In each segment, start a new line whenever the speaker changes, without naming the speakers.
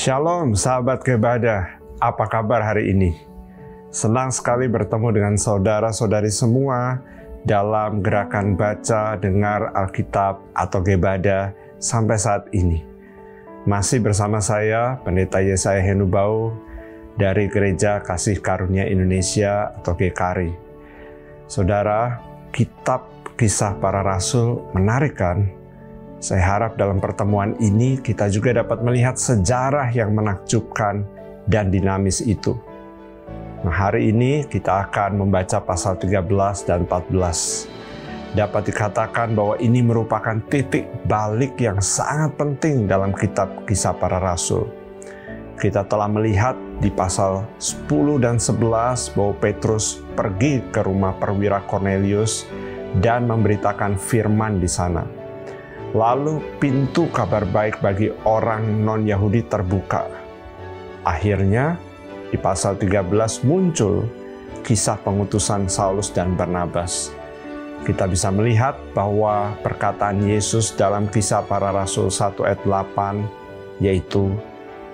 Shalom sahabat Kebadah, apa kabar hari ini? Senang sekali bertemu dengan saudara-saudari semua dalam gerakan baca, dengar Alkitab atau Kebadah sampai saat ini. Masih bersama saya, Pendeta Yesaya Henubau dari Gereja Kasih Karunia Indonesia atau GKARI. Saudara, kitab Kisah Para Rasul menarik kan? Saya harap dalam pertemuan ini kita juga dapat melihat sejarah yang menakjubkan dan dinamis itu. Nah, hari ini kita akan membaca pasal 13 dan 14. Dapat dikatakan bahwa ini merupakan titik balik yang sangat penting dalam kitab Kisah Para Rasul. Kita telah melihat di pasal 10 dan 11 bahwa Petrus pergi ke rumah perwira Cornelius dan memberitakan firman di sana. Lalu pintu kabar baik bagi orang non-Yahudi terbuka. Akhirnya di pasal 13 muncul kisah pengutusan Saulus dan Barnabas. Kita bisa melihat bahwa perkataan Yesus dalam Kisah Para Rasul 1 ayat 8, yaitu,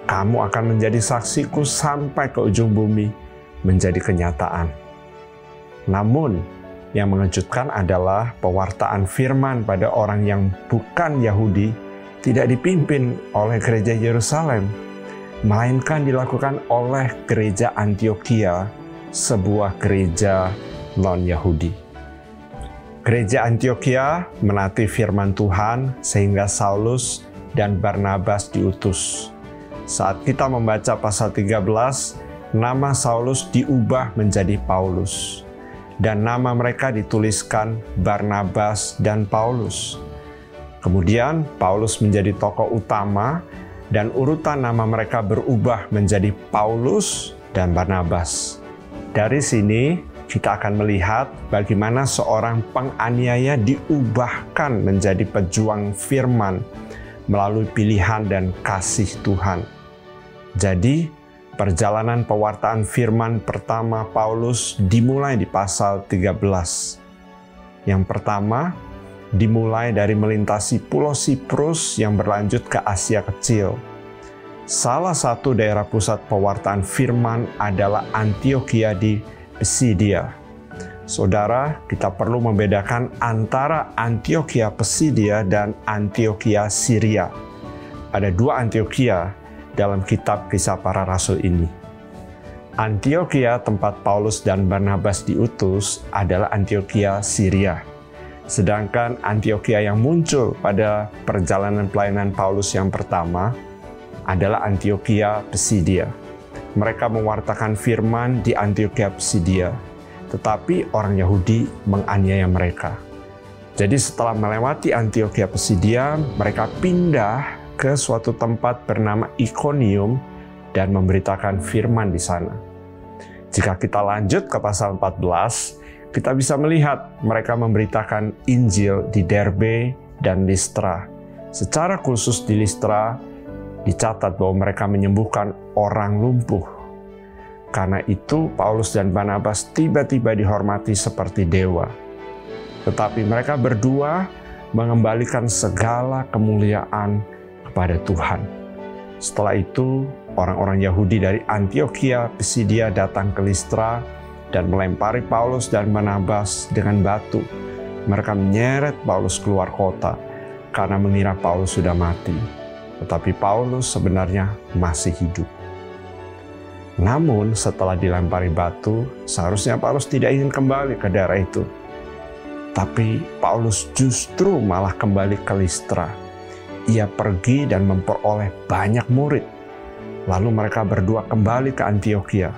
"Kamu akan menjadi saksiku sampai ke ujung bumi," menjadi kenyataan. Namun, yang mengejutkan adalah pewartaan firman pada orang yang bukan Yahudi tidak dipimpin oleh gereja Yerusalem, melainkan dilakukan oleh gereja Antiokhia, sebuah gereja non-Yahudi. Gereja Antiokhia menaati firman Tuhan sehingga Saulus dan Barnabas diutus. Saat kita membaca pasal 13, nama Saulus diubah menjadi Paulus. Dan nama mereka dituliskan Barnabas dan Paulus. Kemudian Paulus menjadi tokoh utama dan urutan nama mereka berubah menjadi Paulus dan Barnabas. Dari sini kita akan melihat bagaimana seorang penganiaya diubahkan menjadi pejuang firman melalui pilihan dan kasih Tuhan. Jadi, perjalanan pewartaan firman pertama Paulus dimulai di pasal 13. Yang pertama, dimulai dari melintasi Pulau Siprus yang berlanjut ke Asia Kecil. Salah satu daerah pusat pewartaan firman adalah Antiokhia di Pisidia. Saudara, kita perlu membedakan antara Antiokhia Pisidia dan Antiokhia Syria. Ada dua Antiokhia dalam kitab Kisah Para Rasul ini. Antiokhia tempat Paulus dan Barnabas diutus adalah Antiokhia Syria. Sedangkan Antiokhia yang muncul pada perjalanan pelayanan Paulus yang pertama adalah Antiokhia Pisidia. Mereka mewartakan firman di Antiokhia Pisidia, tetapi orang Yahudi menganiaya mereka. Jadi setelah melewati Antiokhia Pisidia, mereka pindah ke suatu tempat bernama Ikonium dan memberitakan firman di sana. Jika kita lanjut ke pasal 14, kita bisa melihat mereka memberitakan Injil di Derbe dan Listra. Secara khusus di Listra, dicatat bahwa mereka menyembuhkan orang lumpuh. Karena itu, Paulus dan Barnabas tiba-tiba dihormati seperti dewa. Tetapi mereka berdua mengembalikan segala kemuliaan kepada Tuhan. Setelah itu, orang-orang Yahudi dari Antiokhia Pisidia datang ke Listra dan melempari Paulus dan Barnabas dengan batu. Mereka menyeret Paulus keluar kota karena mengira Paulus sudah mati. Tetapi Paulus sebenarnya masih hidup. Namun, setelah dilempari batu, seharusnya Paulus tidak ingin kembali ke daerah itu. Tapi Paulus justru malah kembali ke Listra. Ia pergi dan memperoleh banyak murid. Lalu mereka berdua kembali ke Antiokhia.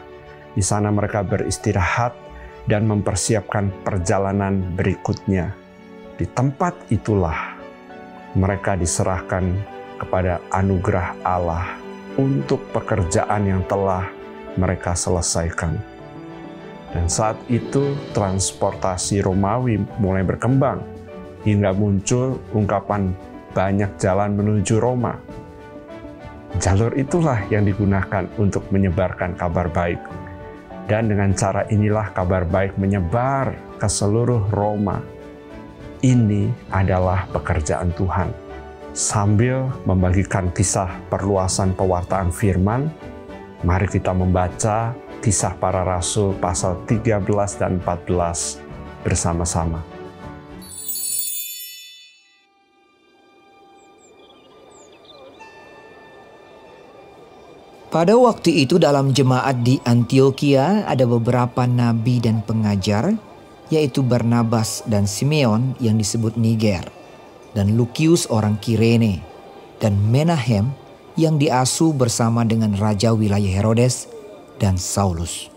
Di sana mereka beristirahat dan mempersiapkan perjalanan berikutnya. Di tempat itulah mereka diserahkan kepada anugerah Allah untuk pekerjaan yang telah mereka selesaikan. Dan saat itu transportasi Romawi mulai berkembang hingga muncul ungkapan banyak jalan menuju Roma. Jalur itulah yang digunakan untuk menyebarkan kabar baik. Dan dengan cara inilah kabar baik menyebar ke seluruh Roma. Ini adalah pekerjaan Tuhan. Sambil membagikan kisah perluasan pewartaan firman, mari kita membaca Kisah Para Rasul pasal 13 dan 14 bersama-sama.
Pada waktu itu dalam jemaat di Antiokhia ada beberapa nabi dan pengajar, yaitu Barnabas dan Simeon yang disebut Niger, dan Lukius orang Kirene, dan Menahem yang diasuh bersama dengan Raja wilayah Herodes dan Saulus.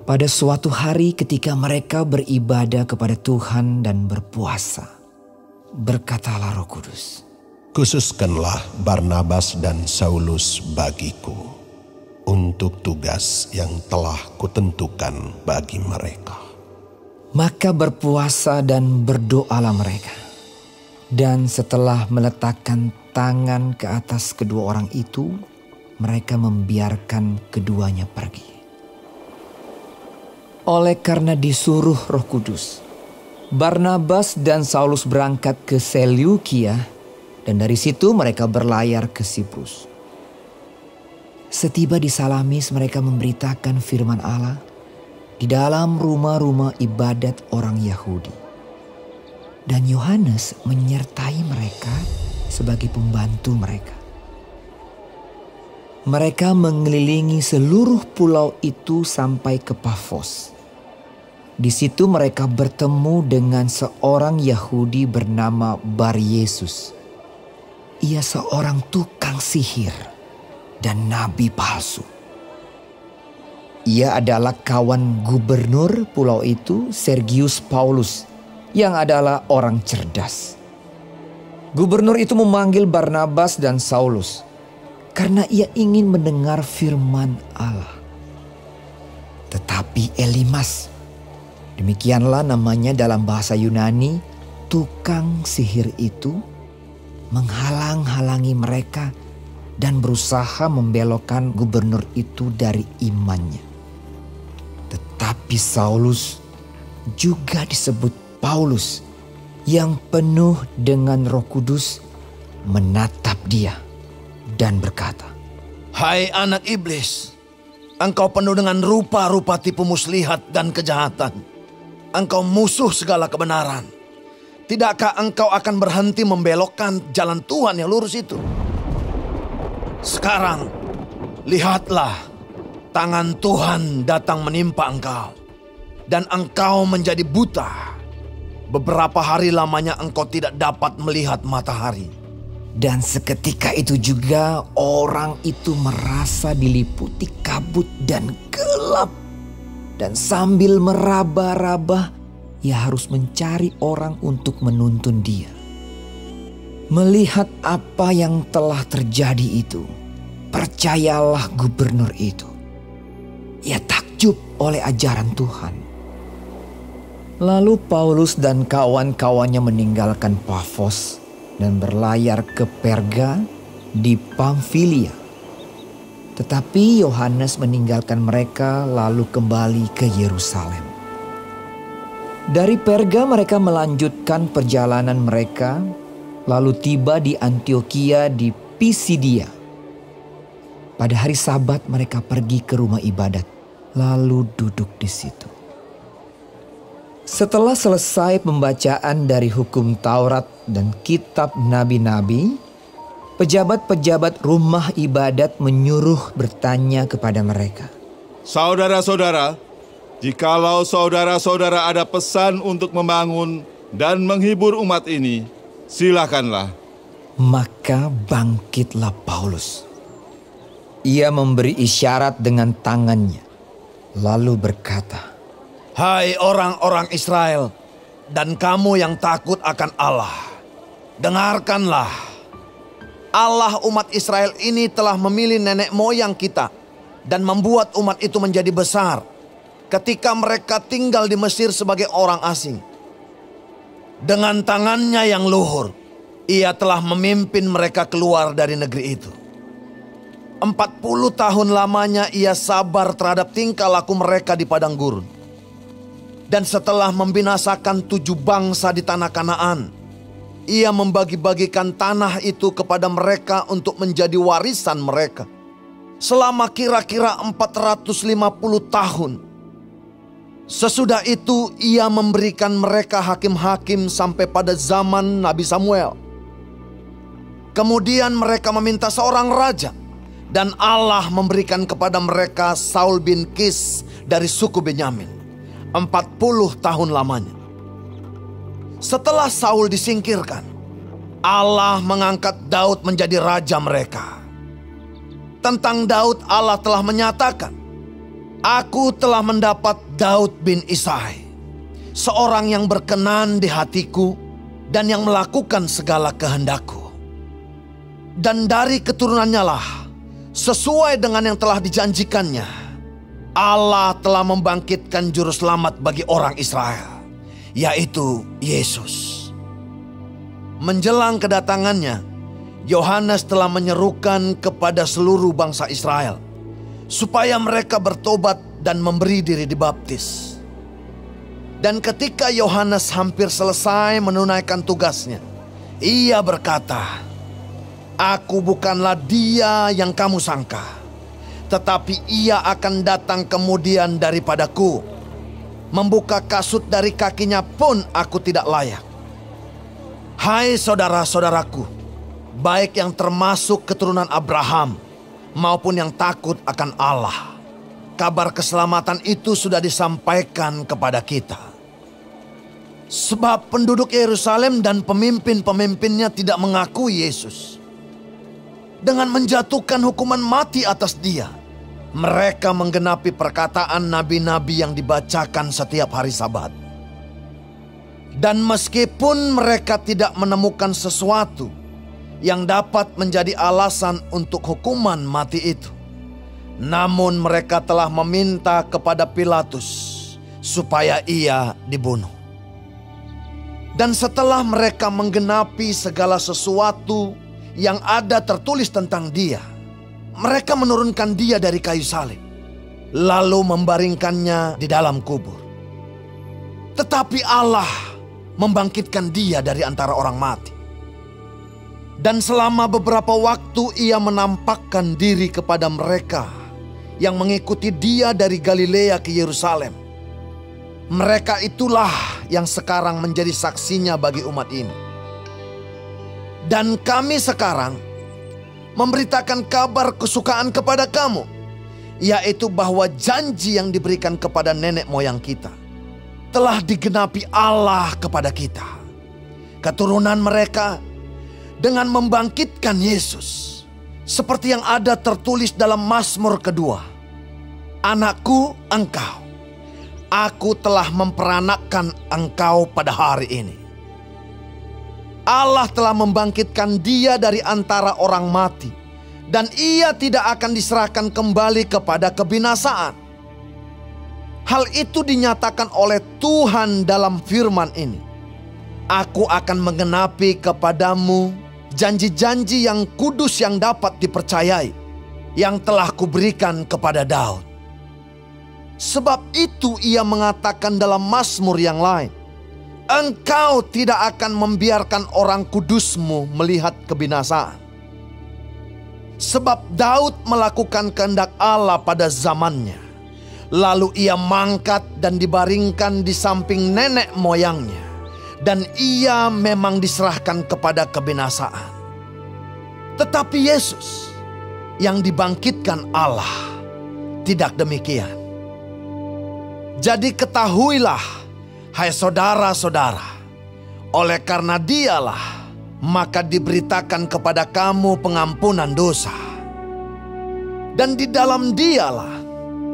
Pada suatu hari ketika mereka beribadah kepada Tuhan dan berpuasa, berkatalah Roh Kudus,
"Khususkanlah Barnabas dan Saulus bagiku untuk tugas yang telah kutentukan bagi mereka."
Maka berpuasa dan berdoalah mereka. Dan setelah meletakkan tangan ke atas kedua orang itu, mereka membiarkan keduanya pergi. Oleh karena disuruh Roh Kudus, Barnabas dan Saulus berangkat ke Seleukia, dan dari situ mereka berlayar ke Siprus. Setiba di Salamis mereka memberitakan firman Allah di dalam rumah-rumah ibadat orang Yahudi. Dan Yohanes menyertai mereka sebagai pembantu mereka. Mereka mengelilingi seluruh pulau itu sampai ke Pafos. Di situ mereka bertemu dengan seorang Yahudi bernama Bar-Yesus. Ia seorang tukang sihir dan nabi palsu. Ia adalah kawan gubernur pulau itu, Sergius Paulus, yang adalah orang cerdas. Gubernur itu memanggil Barnabas dan Saulus karena ia ingin mendengar firman Allah. Tetapi Elimas, demikianlah namanya dalam bahasa Yunani, tukang sihir itu, menghalang-halangi mereka dan berusaha membelokkan gubernur itu dari imannya. Tetapi Saulus, juga disebut Paulus, yang penuh dengan Roh Kudus, menatap dia dan berkata,
"Hai anak iblis, engkau penuh dengan rupa-rupa tipu muslihat dan kejahatan. Engkau musuh segala kebenaran. Tidakkah engkau akan berhenti membelokkan jalan Tuhan yang lurus itu? Sekarang, lihatlah, tangan Tuhan datang menimpa engkau, dan engkau menjadi buta. Beberapa hari lamanya engkau tidak dapat melihat matahari."
Dan seketika itu juga orang itu merasa diliputi kabut dan gelap. Dan sambil meraba-raba, ia harus mencari orang untuk menuntun dia. Melihat apa yang telah terjadi itu, percayalah gubernur itu. Ia takjub oleh ajaran Tuhan. Lalu Paulus dan kawan-kawannya meninggalkan Pafos dan berlayar ke Perga di Pamfilia. Tetapi Yohanes meninggalkan mereka lalu kembali ke Yerusalem. Dari Perga mereka melanjutkan perjalanan mereka, lalu tiba di Antiokhia di Pisidia. Pada hari Sabat mereka pergi ke rumah ibadat, lalu duduk di situ. Setelah selesai pembacaan dari hukum Taurat dan kitab nabi-nabi, pejabat-pejabat rumah ibadat menyuruh bertanya kepada mereka,
"Saudara-saudara, jikalau saudara-saudara ada pesan untuk membangun dan menghibur umat ini, silakanlah."
Maka bangkitlah Paulus. Ia memberi isyarat dengan tangannya, lalu berkata,
"Hai orang-orang Israel, dan kamu yang takut akan Allah, dengarkanlah. Allah umat Israel ini telah memilih nenek moyang kita dan membuat umat itu menjadi besar ketika mereka tinggal di Mesir sebagai orang asing. Dengan tangannya yang luhur, ia telah memimpin mereka keluar dari negeri itu. 40 tahun lamanya ia sabar terhadap tingkah laku mereka di padang gurun. Dan setelah membinasakan 7 bangsa di tanah Kanaan, ia membagi-bagikan tanah itu kepada mereka untuk menjadi warisan mereka selama kira-kira 450 tahun. Sesudah itu ia memberikan mereka hakim-hakim sampai pada zaman Nabi Samuel. Kemudian mereka meminta seorang raja, dan Allah memberikan kepada mereka Saul bin Kis dari suku Benyamin, 40 tahun lamanya. Setelah Saul disingkirkan, Allah mengangkat Daud menjadi raja mereka. Tentang Daud Allah telah menyatakan, Aku telah mendapat Daud bin Isai, seorang yang berkenan di hatiku dan yang melakukan segala kehendakku. Dan dari keturunannya lah, sesuai dengan yang telah dijanjikannya, Allah telah membangkitkan juru selamat bagi orang Israel, yaitu Yesus. Menjelang kedatangannya, Yohanes telah menyerukan kepada seluruh bangsa Israel supaya mereka bertobat dan memberi diri dibaptis. Dan ketika Yohanes hampir selesai menunaikan tugasnya, ia berkata, Aku bukanlah dia yang kamu sangka, tetapi ia akan datang kemudian daripadaku. Membuka kasut dari kakinya pun aku tidak layak. Hai saudara-saudaraku, baik yang termasuk keturunan Abraham maupun yang takut akan Allah, kabar keselamatan itu sudah disampaikan kepada kita. Sebab penduduk Yerusalem dan pemimpin-pemimpinnya tidak mengakui Yesus. Dengan menjatuhkan hukuman mati atas dia, mereka menggenapi perkataan nabi-nabi yang dibacakan setiap hari Sabat. Dan meskipun mereka tidak menemukan sesuatu yang dapat menjadi alasan untuk hukuman mati itu, namun mereka telah meminta kepada Pilatus supaya ia dibunuh. Dan setelah mereka menggenapi segala sesuatu yang ada tertulis tentang dia, mereka menurunkan dia dari kayu salib, lalu membaringkannya di dalam kubur. Tetapi Allah membangkitkan dia dari antara orang mati. Dan selama beberapa waktu ia menampakkan diri kepada mereka yang mengikuti dia dari Galilea ke Yerusalem. Mereka itulah yang sekarang menjadi saksinya bagi umat ini. Dan kami sekarang memberitakan kabar kesukaan kepada kamu, yaitu bahwa janji yang diberikan kepada nenek moyang kita telah digenapi Allah kepada kita. Keturunan mereka dengan membangkitkan Yesus, seperti yang ada tertulis dalam Mazmur kedua. Anakku, engkau, aku telah memperanakkan engkau pada hari ini. Allah telah membangkitkan dia dari antara orang mati, dan ia tidak akan diserahkan kembali kepada kebinasaan. Hal itu dinyatakan oleh Tuhan dalam firman ini. Aku akan menggenapi kepadamu janji-janji yang kudus yang dapat dipercayai, yang telah kuberikan kepada Daud. Sebab itu ia mengatakan dalam Mazmur yang lain, Engkau tidak akan membiarkan orang kudusmu melihat kebinasaan. Sebab Daud melakukan kehendak Allah pada zamannya. Lalu ia mangkat dan dibaringkan di samping nenek moyangnya. Dan ia memang diserahkan kepada kebinasaan. Tetapi Yesus yang dibangkitkan Allah tidak demikian. Jadi ketahuilah, hai saudara-saudara, oleh karena dialah maka diberitakan kepada kamu pengampunan dosa. Dan di dalam dialah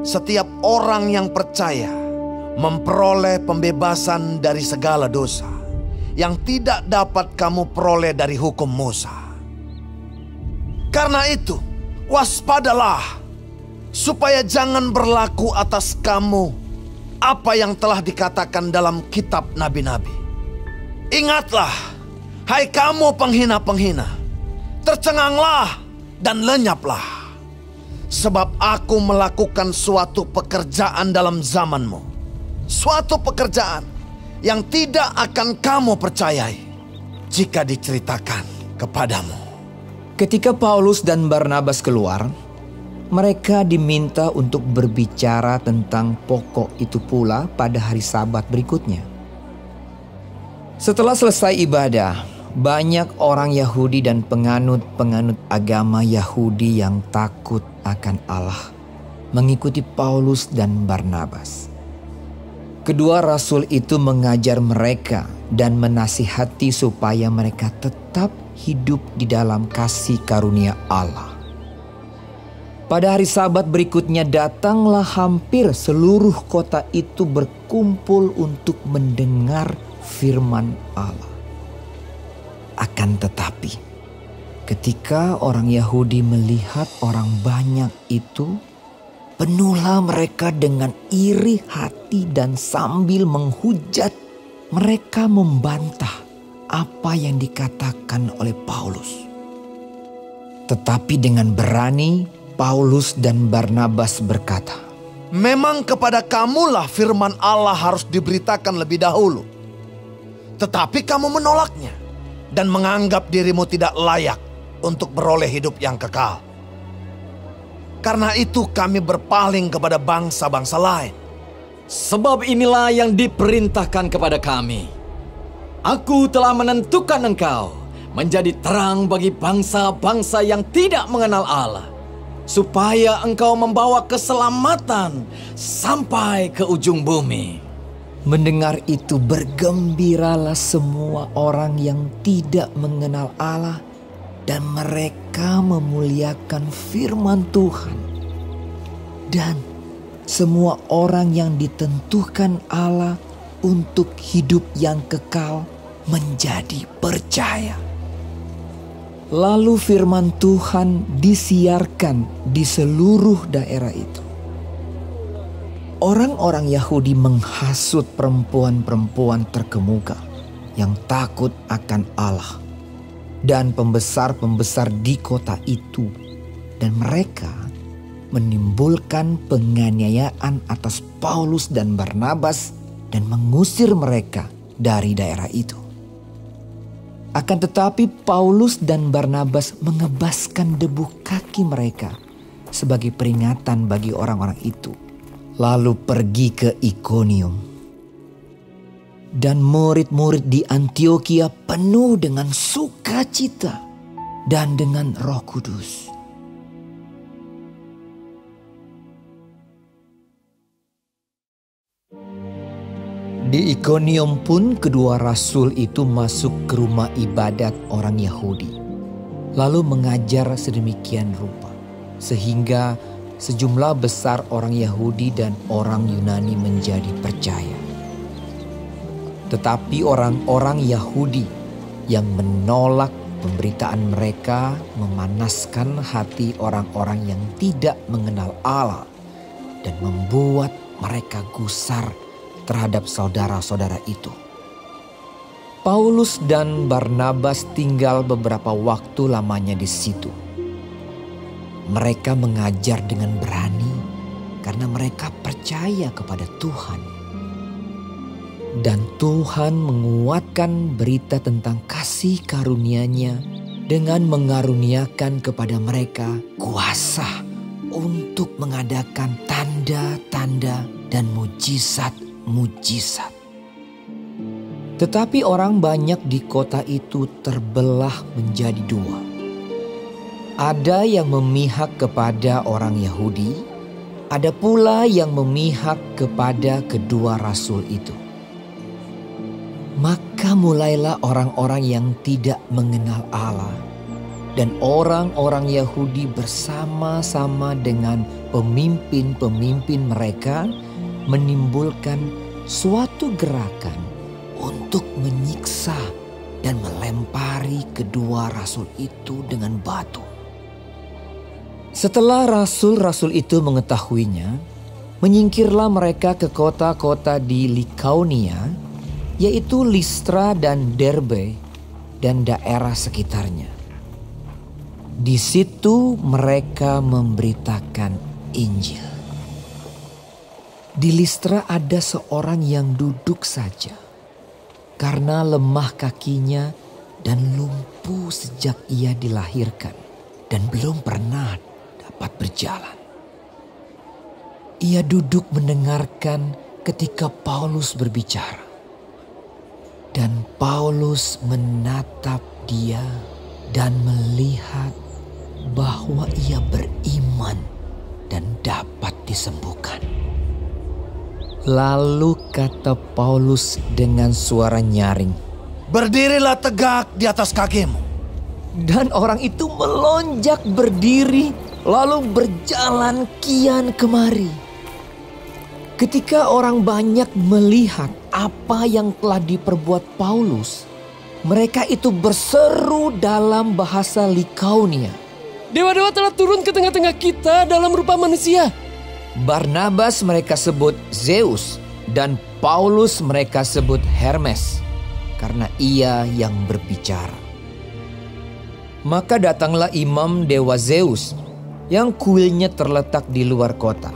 setiap orang yang percaya memperoleh pembebasan dari segala dosa yang tidak dapat kamu peroleh dari hukum Musa. Karena itu, waspadalah supaya jangan berlaku atas kamu apa yang telah dikatakan dalam kitab nabi-nabi. Ingatlah, hai kamu penghina-penghina, tercenganglah dan lenyaplah. Sebab aku melakukan suatu pekerjaan dalam zamanmu, suatu pekerjaan yang tidak akan kamu percayai. jika diceritakan kepadamu.
Ketika Paulus dan Barnabas keluar, mereka diminta untuk berbicara tentang pokok itu pula pada hari Sabat berikutnya. Setelah selesai ibadah, banyak orang Yahudi dan penganut-penganut agama Yahudi yang takut akan Allah mengikuti Paulus dan Barnabas. Kedua rasul itu mengajar mereka dan menasihati supaya mereka tetap hidup di dalam kasih karunia Allah. Pada hari Sabat berikutnya datanglah hampir seluruh kota itu berkumpul untuk mendengar firman Allah. Akan tetapi, ketika orang Yahudi melihat orang banyak itu, penuhlah mereka dengan iri hati dan sambil menghujat, mereka membantah apa yang dikatakan oleh Paulus. Tetapi dengan berani, Paulus dan Barnabas berkata,
"Memang kepada kamulah firman Allah harus diberitakan lebih dahulu. Tetapi kamu menolaknya dan menganggap dirimu tidak layak untuk beroleh hidup yang kekal. Karena itu kami berpaling kepada bangsa-bangsa lain.
Sebab inilah yang diperintahkan kepada kami. Aku telah menentukan engkau menjadi terang bagi bangsa-bangsa yang tidak mengenal Allah, supaya engkau membawa keselamatan sampai ke ujung bumi."
Mendengar itu bergembiralah semua orang yang tidak mengenal Allah dan mereka memuliakan firman Tuhan. Dan semua orang yang ditentukan Allah untuk hidup yang kekal menjadi percaya. Lalu firman Tuhan disiarkan di seluruh daerah itu. Orang-orang Yahudi menghasut perempuan-perempuan terkemuka yang takut akan Allah dan pembesar-pembesar di kota itu, dan mereka menimbulkan penganiayaan atas Paulus dan Barnabas dan mengusir mereka dari daerah itu. Akan tetapi Paulus dan Barnabas mengebaskan debu kaki mereka sebagai peringatan bagi orang-orang itu, lalu pergi ke Ikonium. Dan murid-murid di Antiokhia penuh dengan sukacita dan dengan Roh Kudus. Di Ikonium pun kedua rasul itu masuk ke rumah ibadat orang Yahudi, lalu mengajar sedemikian rupa, sehingga sejumlah besar orang Yahudi dan orang Yunani menjadi percaya. Tetapi orang-orang Yahudi yang menolak pemberitaan mereka memanaskan hati orang-orang yang tidak mengenal Allah dan membuat mereka gusar terhadap saudara-saudara itu. Paulus dan Barnabas tinggal beberapa waktu lamanya di situ. Mereka mengajar dengan berani karena mereka percaya kepada Tuhan. Dan Tuhan menguatkan berita tentang kasih karunia-Nya dengan mengaruniakan kepada mereka kuasa untuk mengadakan tanda-tanda dan mujizat-mujizat. Tetapi orang banyak di kota itu terbelah menjadi dua. Ada yang memihak kepada orang Yahudi, ada pula yang memihak kepada kedua rasul itu. Maka mulailah orang-orang yang tidak mengenal Allah dan orang-orang Yahudi bersama-sama dengan pemimpin-pemimpin mereka menimbulkan suatu gerakan untuk menyiksa dan melempari kedua rasul itu dengan batu. Setelah rasul-rasul itu mengetahuinya, menyingkirlah mereka ke kota-kota di Likaonia, yaitu Listra dan Derbe dan daerah sekitarnya. Di situ mereka memberitakan Injil. Di Listra ada seorang yang duduk saja. Karena lemah kakinya dan lumpuh sejak ia dilahirkan dan belum pernah dapat berjalan. Ia duduk mendengarkan ketika Paulus berbicara. Dan Paulus menatap dia dan melihat bahwa ia beriman dan dapat disembuhkan. Lalu kata Paulus dengan suara nyaring,
"Berdirilah tegak di atas kakimu."
Dan orang itu melonjak berdiri lalu berjalan kian kemari. Ketika orang banyak melihat apa yang telah diperbuat Paulus, mereka itu berseru dalam bahasa Likaonia,
"Dewa-dewa telah turun ke tengah-tengah kita dalam rupa manusia."
Barnabas mereka sebut Zeus dan Paulus mereka sebut Hermes karena ia yang berbicara. Maka datanglah imam dewa Zeus yang kuilnya terletak di luar kota,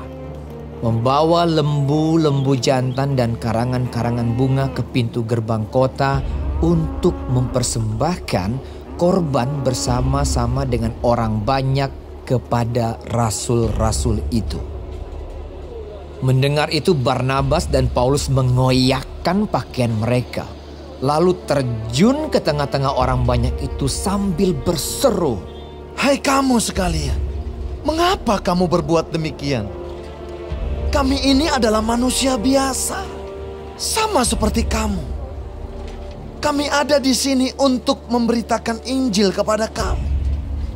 membawa lembu-lembu jantan dan karangan-karangan bunga ke pintu gerbang kota untuk mempersembahkan korban bersama-sama dengan orang banyak kepada rasul-rasul itu. Mendengar itu Barnabas dan Paulus mengoyakkan pakaian mereka, lalu terjun ke tengah-tengah orang banyak itu sambil berseru,
"Hai kamu sekalian, mengapa kamu berbuat demikian? Kami ini adalah manusia biasa, sama seperti kamu. Kami ada di sini untuk memberitakan Injil kepada kamu,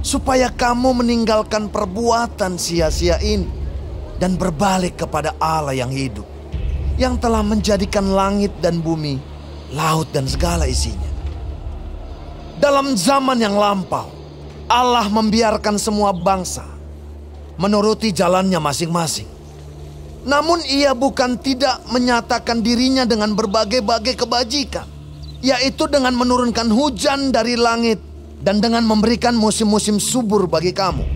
supaya kamu meninggalkan perbuatan sia-sia ini dan berbalik kepada Allah yang hidup, yang telah menjadikan langit dan bumi, laut dan segala isinya. Dalam zaman yang lampau, Allah membiarkan semua bangsa menuruti jalannya masing-masing. Namun ia bukan tidak menyatakan dirinya dengan berbagai-bagai kebajikan, yaitu dengan menurunkan hujan dari langit dan dengan memberikan musim-musim subur bagi kamu.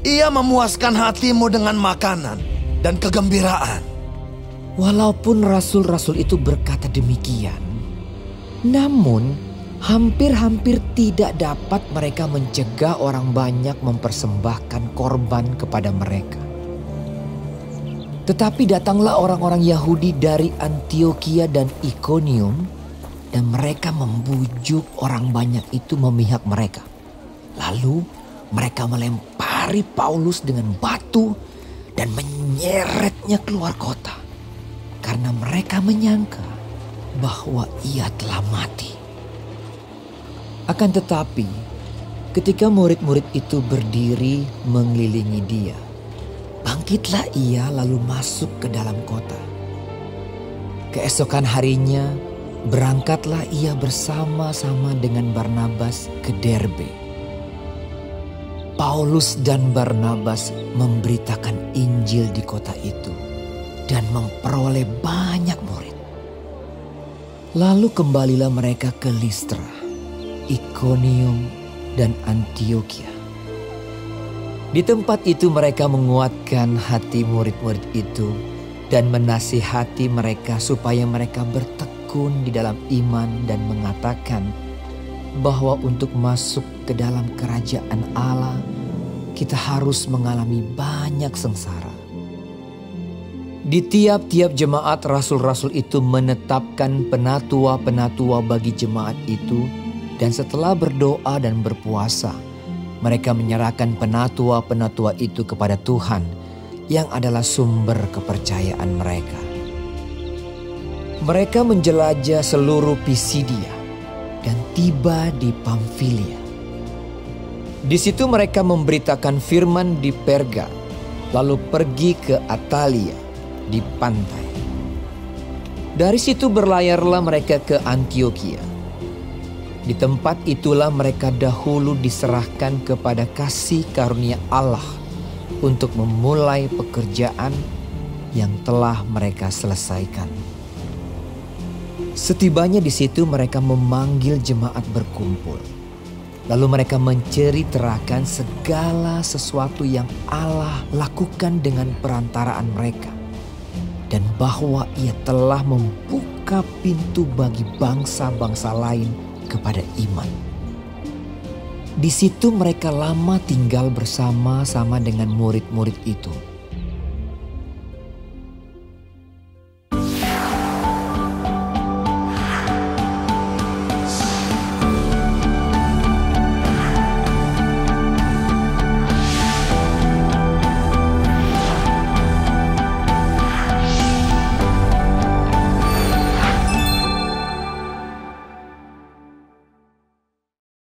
Ia memuaskan hatimu dengan makanan dan kegembiraan."
Walaupun rasul-rasul itu berkata demikian, namun hampir-hampir tidak dapat mereka mencegah orang banyak mempersembahkan korban kepada mereka. Tetapi datanglah orang-orang Yahudi dari Antiokhia dan Ikonium, dan mereka membujuk orang banyak itu memihak mereka. Lalu mereka melempari Paulus dengan batu dan menyeretnya keluar kota, karena mereka menyangka bahwa ia telah mati. Akan tetapi, ketika murid-murid itu berdiri mengelilingi dia, bangkitlah ia lalu masuk ke dalam kota. Keesokan harinya, berangkatlah ia bersama-sama dengan Barnabas ke Derbe. Paulus dan Barnabas memberitakan Injil di kota itu dan memperoleh banyak murid. Lalu kembalilah mereka ke Listra, Ikonium, dan Antiokhia. Di tempat itu mereka menguatkan hati murid-murid itu dan menasihati mereka supaya mereka bertekun di dalam iman dan mengatakan bahwa untuk masuk ke dalam kerajaan Allah kita harus mengalami banyak sengsara. Di tiap-tiap jemaat rasul-rasul itu menetapkan penatua-penatua bagi jemaat itu, dan setelah berdoa dan berpuasa, mereka menyerahkan penatua-penatua itu kepada Tuhan yang adalah sumber kepercayaan mereka. Mereka menjelajah seluruh Pisidia dan tiba di Pamfilia. Di situ mereka memberitakan firman di Perga, lalu pergi ke Atalia di pantai. Dari situ berlayarlah mereka ke Antiokhia. Di tempat itulah mereka dahulu diserahkan kepada kasih karunia Allah untuk memulai pekerjaan yang telah mereka selesaikan. Setibanya di situ mereka memanggil jemaat berkumpul. Lalu mereka menceritakan segala sesuatu yang Allah lakukan dengan perantaraan mereka. Dan bahwa ia telah membuka pintu bagi bangsa-bangsa lain kepada iman. Di situ mereka lama tinggal bersama-sama dengan murid-murid itu.